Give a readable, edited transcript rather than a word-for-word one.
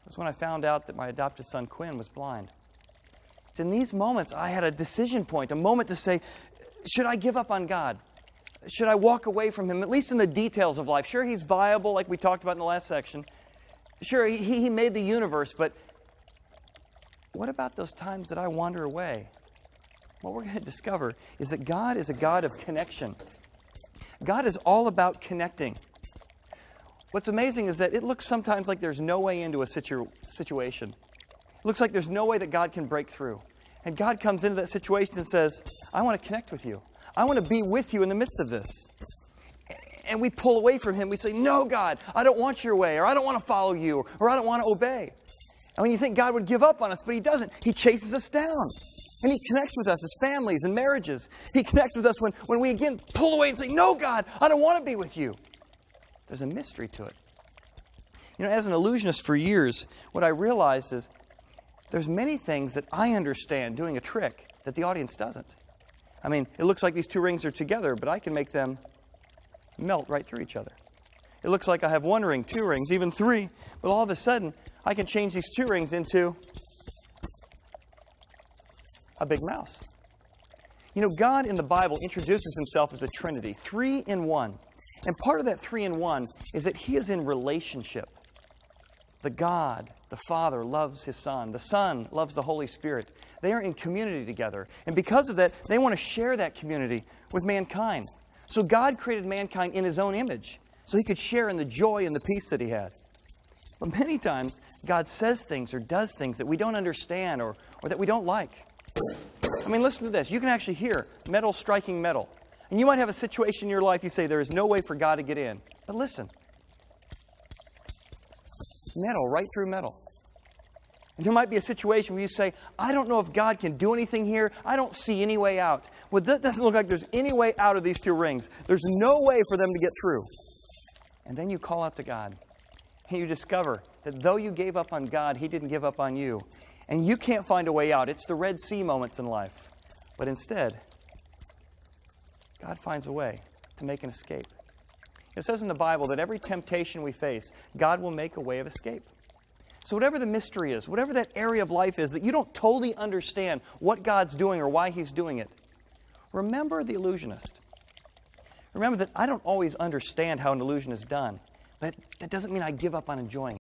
was when I found out that my adopted son Quinn was blind. It's in these moments I had a decision point, a moment to say, should I give up on God? Should I walk away from Him, at least in the details of life? Sure, He's viable, like we talked about in the last section. Sure, He made the universe, but what about those times that I wander away? What we're going to discover is that God is a God of connection. God is all about connecting. What's amazing is that it looks sometimes like there's no way into a situation. It looks like there's no way that God can break through. And God comes into that situation and says, I want to connect with you. I want to be with you in the midst of this. And we pull away from Him. We say, no, God, I don't want your way, or I don't want to follow you, or I don't want to obey. And when you think God would give up on us, but He doesn't. He chases us down. And He connects with us as families and marriages. He connects with us when we again pull away and say, no, God, I don't want to be with you. There's a mystery to it. You know, as an illusionist for years, what I realized is there's many things that I understand doing a trick that the audience doesn't. I mean, it looks like these two rings are together, but I can make them melt right through each other. It looks like I have one ring, two rings, even three, but all of a sudden, I can change these two rings into a big mouse. You know, God in the Bible introduces Himself as a Trinity, 3 in 1. And part of that 3 in 1 is that He is in relationship. The God, the Father, loves His Son. The Son loves the Holy Spirit. They are in community together. And because of that, they want to share that community with mankind. So God created mankind in His own image, so He could share in the joy and the peace that He had. But many times, God says things or does things that we don't understand or that we don't like. I mean, listen to this. You can actually hear metal striking metal. And you might have a situation in your life, you say, there is no way for God to get in. But listen. Metal, right through metal. And there might be a situation where you say, I don't know if God can do anything here. I don't see any way out. Well, that doesn't look like there's any way out of these two rings. There's no way for them to get through. And then you call out to God. And you discover that though you gave up on God, He didn't give up on you. And you can't find a way out. It's the Red Sea moments in life. But instead, God finds a way to make an escape. It says in the Bible that every temptation we face, God will make a way of escape. So whatever the mystery is, whatever that area of life is that you don't totally understand what God's doing or why He's doing it, remember the illusionist. Remember that I don't always understand how an illusion is done, but that doesn't mean I give up on enjoying it.